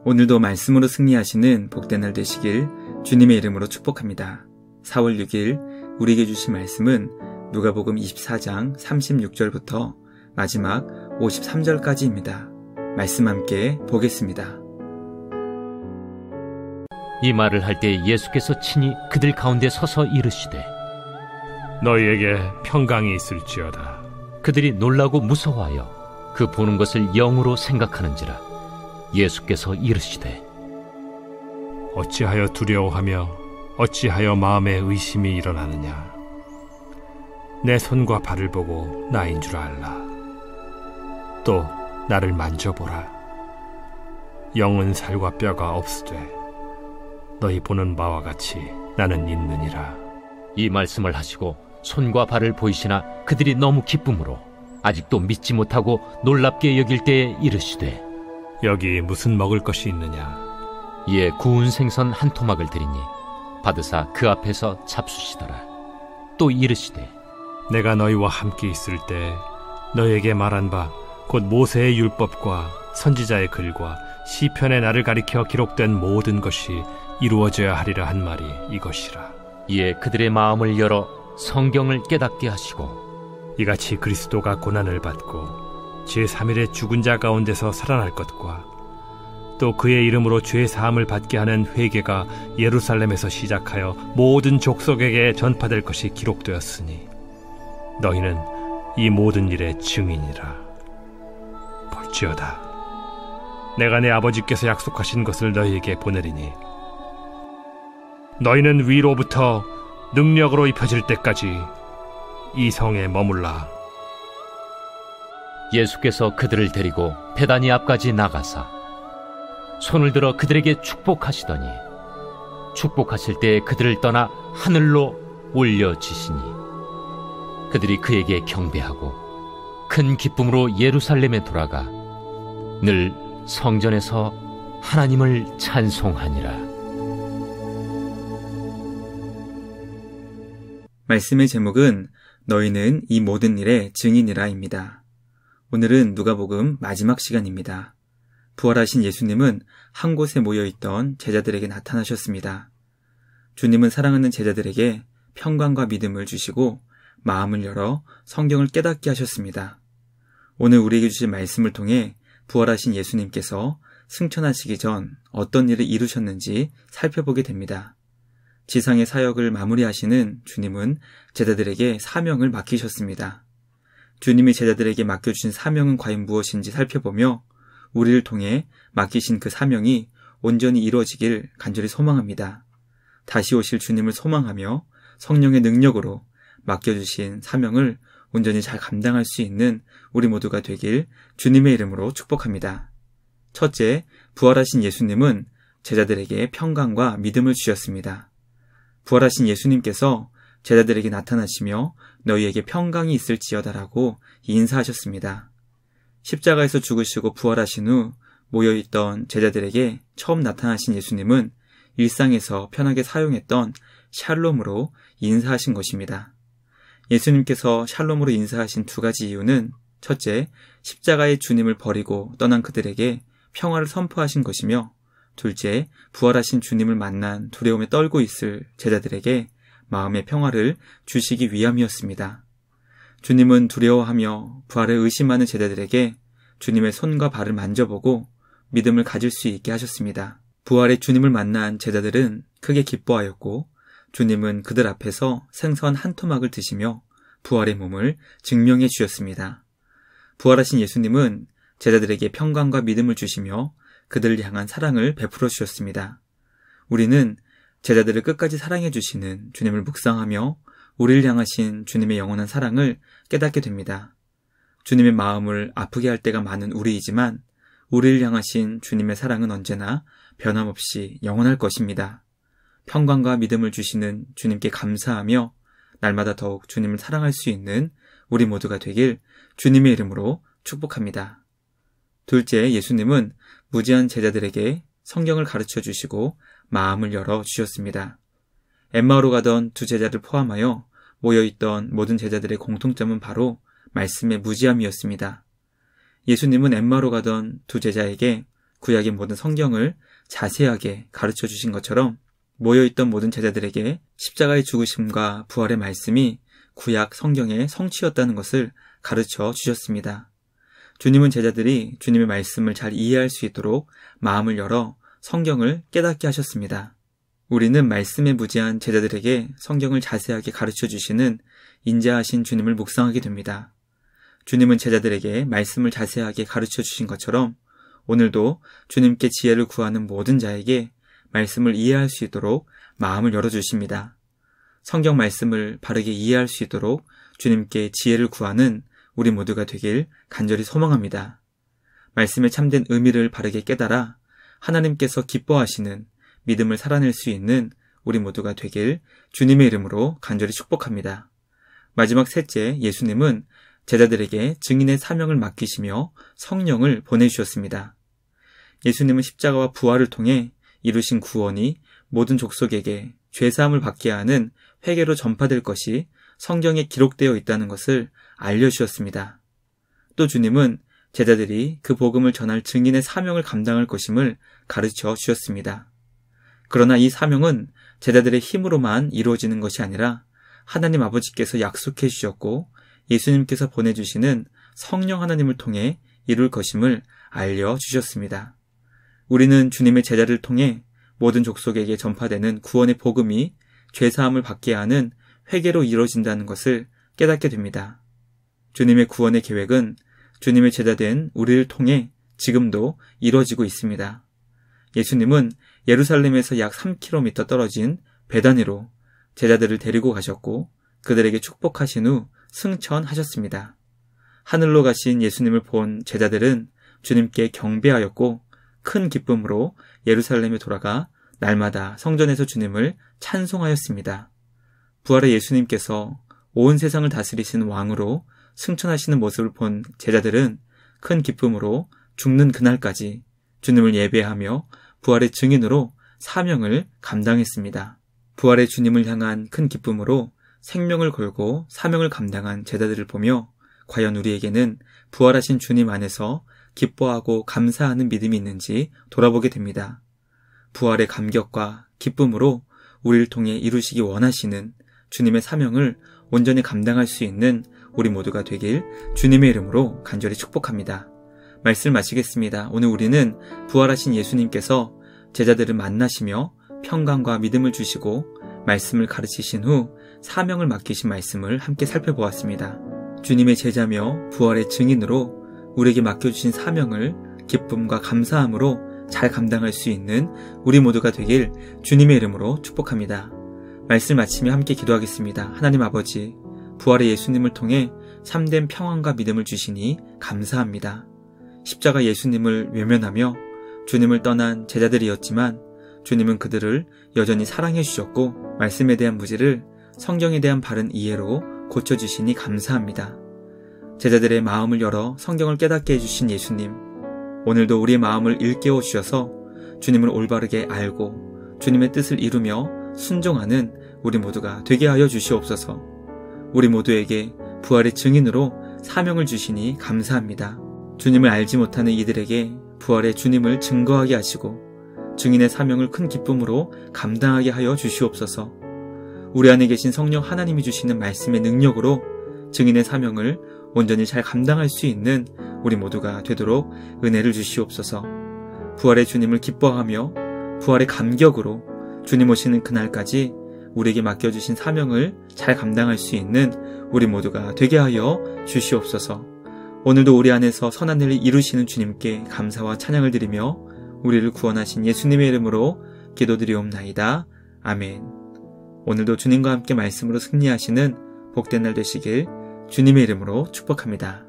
오늘도 말씀으로 승리하시는 복된 날 되시길 주님의 이름으로 축복합니다. 4월 6일 우리에게 주신 말씀은 누가복음 24장 36절부터 마지막 53절까지입니다. 말씀 함께 보겠습니다. 이 말을 할 때 예수께서 친히 그들 가운데 서서 이르시되 너희에게 평강이 있을지어다. 그들이 놀라고 무서워하여 그 보는 것을 영으로 생각하는지라. 예수께서 이르시되 어찌하여 두려워하며 어찌하여 마음에 의심이 일어나느냐. 내 손과 발을 보고 나인 줄 알라. 또 나를 만져보라. 영은 살과 뼈가 없으되 너희 보는 바와 같이 나는 있느니라. 이 말씀을 하시고 손과 발을 보이시나 그들이 너무 기쁨으로 아직도 믿지 못하고 놀랍게 여길 때에 이르시되 여기 무슨 먹을 것이 있느냐. 이에 구운 생선 한 토막을 드리니 받으사 그 앞에서 잡수시더라. 또 이르시되 내가 너희와 함께 있을 때 너희에게 말한 바 곧 모세의 율법과 선지자의 글과 시편의 나를 가리켜 기록된 모든 것이 이루어져야 하리라 한 말이 이것이라. 이에 그들의 마음을 열어 성경을 깨닫게 하시고 이같이 그리스도가 고난을 받고 제3일에 죽은 자 가운데서 살아날 것과 또 그의 이름으로 죄 사함을 받게 하는 회개가 예루살렘에서 시작하여 모든 족속에게 전파될 것이 기록되었으니 너희는 이 모든 일의 증인이라. 볼지어다 내가 내 아버지께서 약속하신 것을 너희에게 보내리니 너희는 위로부터 능력으로 입혀질 때까지 이 성에 머물라. 예수께서 그들을 데리고 베다니 앞까지 나가사 손을 들어 그들에게 축복하시더니 축복하실 때에 그들을 떠나 하늘로 올려지시니 그들이 그에게 경배하고 큰 기쁨으로 예루살렘에 돌아가 늘 성전에서 하나님을 찬송하니라. 말씀의 제목은 너희는 이 모든 일의 증인이라입니다. 오늘은 누가복음 마지막 시간입니다. 부활하신 예수님은 한 곳에 모여있던 제자들에게 나타나셨습니다. 주님은 사랑하는 제자들에게 평강과 믿음을 주시고 마음을 열어 성경을 깨닫게 하셨습니다. 오늘 우리에게 주신 말씀을 통해 부활하신 예수님께서 승천하시기 전 어떤 일을 이루셨는지 살펴보게 됩니다. 지상의 사역을 마무리하시는 주님은 제자들에게 사명을 맡기셨습니다. 주님이 제자들에게 맡겨주신 사명은 과연 무엇인지 살펴보며 우리를 통해 맡기신 그 사명이 온전히 이루어지길 간절히 소망합니다. 다시 오실 주님을 소망하며 성령의 능력으로 맡겨주신 사명을 온전히 잘 감당할 수 있는 우리 모두가 되길 주님의 이름으로 축복합니다. 첫째, 부활하신 예수님은 제자들에게 평강과 믿음을 주셨습니다. 부활하신 예수님께서 제자들에게 나타나시며 너희에게 평강이 있을지어다라고 인사하셨습니다. 십자가에서 죽으시고 부활하신 후 모여있던 제자들에게 처음 나타나신 예수님은 일상에서 편하게 사용했던 샬롬으로 인사하신 것입니다. 예수님께서 샬롬으로 인사하신 두 가지 이유는 첫째, 십자가의 주님을 버리고 떠난 그들에게 평화를 선포하신 것이며 둘째, 부활하신 주님을 만난 두려움에 떨고 있을 제자들에게 마음의 평화를 주시기 위함이었습니다. 주님은 두려워하며 부활을 의심하는 제자들에게 주님의 손과 발을 만져보고 믿음을 가질 수 있게 하셨습니다. 부활의 주님을 만난 제자들은 크게 기뻐하였고 주님은 그들 앞에서 생선 한 토막을 드시며 부활의 몸을 증명해 주셨습니다. 부활하신 예수님은 제자들에게 평강과 믿음을 주시며 그들을 향한 사랑을 베풀어 주셨습니다. 우리는 제자들을 끝까지 사랑해 주시는 주님을 묵상하며 우리를 향하신 주님의 영원한 사랑을 깨닫게 됩니다. 주님의 마음을 아프게 할 때가 많은 우리이지만 우리를 향하신 주님의 사랑은 언제나 변함없이 영원할 것입니다. 평강과 믿음을 주시는 주님께 감사하며 날마다 더욱 주님을 사랑할 수 있는 우리 모두가 되길 주님의 이름으로 축복합니다. 둘째, 예수님은 무지한 제자들에게 성경을 가르쳐 주시고 마음을 열어 주셨습니다. 엠마오로 가던 두 제자를 포함하여 모여있던 모든 제자들의 공통점은 바로 말씀의 무지함이었습니다. 예수님은 엠마오로 가던 두 제자에게 구약의 모든 성경을 자세하게 가르쳐 주신 것처럼 모여있던 모든 제자들에게 십자가의 죽으심과 부활의 말씀이 구약 성경의 성취였다는 것을 가르쳐 주셨습니다. 주님은 제자들이 주님의 말씀을 잘 이해할 수 있도록 마음을 열어 성경을 깨닫게 하셨습니다. 우리는 말씀에 무지한 제자들에게 성경을 자세하게 가르쳐 주시는 인자하신 주님을 묵상하게 됩니다. 주님은 제자들에게 말씀을 자세하게 가르쳐 주신 것처럼 오늘도 주님께 지혜를 구하는 모든 자에게 말씀을 이해할 수 있도록 마음을 열어주십니다. 성경 말씀을 바르게 이해할 수 있도록 주님께 지혜를 구하는 우리 모두가 되길 간절히 소망합니다. 말씀의 참된 의미를 바르게 깨달아 하나님께서 기뻐하시는 믿음을 살아낼 수 있는 우리 모두가 되길 주님의 이름으로 간절히 축복합니다. 마지막 셋째, 예수님은 제자들에게 증인의 사명을 맡기시며 성령을 보내주셨습니다. 예수님은 십자가와 부활을 통해 이루신 구원이 모든 족속에게 죄사함을 받게 하는 회개로 전파될 것이 성경에 기록되어 있다는 것을 알려주셨습니다. 또 주님은 제자들이 그 복음을 전할 증인의 사명을 감당할 것임을 가르쳐 주셨습니다. 그러나 이 사명은 제자들의 힘으로만 이루어지는 것이 아니라 하나님 아버지께서 약속해 주셨고 예수님께서 보내주시는 성령 하나님을 통해 이룰 것임을 알려주셨습니다. 우리는 주님의 제자를 통해 모든 족속에게 전파되는 구원의 복음이 죄사함을 받게 하는 회개로 이루어진다는 것을 깨닫게 됩니다. 주님의 구원의 계획은 주님의 제자된 우리를 통해 지금도 이루어지고 있습니다. 예수님은 예루살렘에서 약 3km 떨어진 베다니로 제자들을 데리고 가셨고 그들에게 축복하신 후 승천하셨습니다. 하늘로 가신 예수님을 본 제자들은 주님께 경배하였고 큰 기쁨으로 예루살렘에 돌아가 날마다 성전에서 주님을 찬송하였습니다. 부활의 예수님께서 온 세상을 다스리시는 왕으로 승천하시는 모습을 본 제자들은 큰 기쁨으로 죽는 그날까지 주님을 예배하며 부활의 증인으로 사명을 감당했습니다. 부활의 주님을 향한 큰 기쁨으로 생명을 걸고 사명을 감당한 제자들을 보며 과연 우리에게는 부활하신 주님 안에서 기뻐하고 감사하는 믿음이 있는지 돌아보게 됩니다. 부활의 감격과 기쁨으로 우리를 통해 이루시기 원하시는 주님의 사명을 온전히 감당할 수 있는 우리 모두가 되길 주님의 이름으로 간절히 축복합니다. 말씀 마치겠습니다. 오늘 우리는 부활하신 예수님께서 제자들을 만나시며 평강과 믿음을 주시고 말씀을 가르치신 후 사명을 맡기신 말씀을 함께 살펴보았습니다. 주님의 제자며 부활의 증인으로 우리에게 맡겨주신 사명을 기쁨과 감사함으로 잘 감당할 수 있는 우리 모두가 되길 주님의 이름으로 축복합니다. 말씀 마치며 함께 기도하겠습니다. 하나님 아버지, 부활의 예수님을 통해 참된 평안과 믿음을 주시니 감사합니다. 십자가 예수님을 외면하며 주님을 떠난 제자들이었지만 주님은 그들을 여전히 사랑해 주셨고 말씀에 대한 무지를 성경에 대한 바른 이해로 고쳐주시니 감사합니다. 제자들의 마음을 열어 성경을 깨닫게 해주신 예수님, 오늘도 우리의 마음을 일깨워 주셔서 주님을 올바르게 알고 주님의 뜻을 이루며 순종하는 우리 모두가 되게 하여 주시옵소서. 우리 모두에게 부활의 증인으로 사명을 주시니 감사합니다. 주님을 알지 못하는 이들에게 부활의 주님을 증거하게 하시고 증인의 사명을 큰 기쁨으로 감당하게 하여 주시옵소서. 우리 안에 계신 성령 하나님이 주시는 말씀의 능력으로 증인의 사명을 온전히 잘 감당할 수 있는 우리 모두가 되도록 은혜를 주시옵소서. 부활의 주님을 기뻐하며 부활의 감격으로 주님 오시는 그날까지 우리에게 맡겨주신 사명을 잘 감당할 수 있는 우리 모두가 되게 하여 주시옵소서. 오늘도 우리 안에서 선한 일을 이루시는 주님께 감사와 찬양을 드리며 우리를 구원하신 예수님의 이름으로 기도드리옵나이다. 아멘. 오늘도 주님과 함께 말씀으로 승리하시는 복된 날 되시길 주님의 이름으로 축복합니다.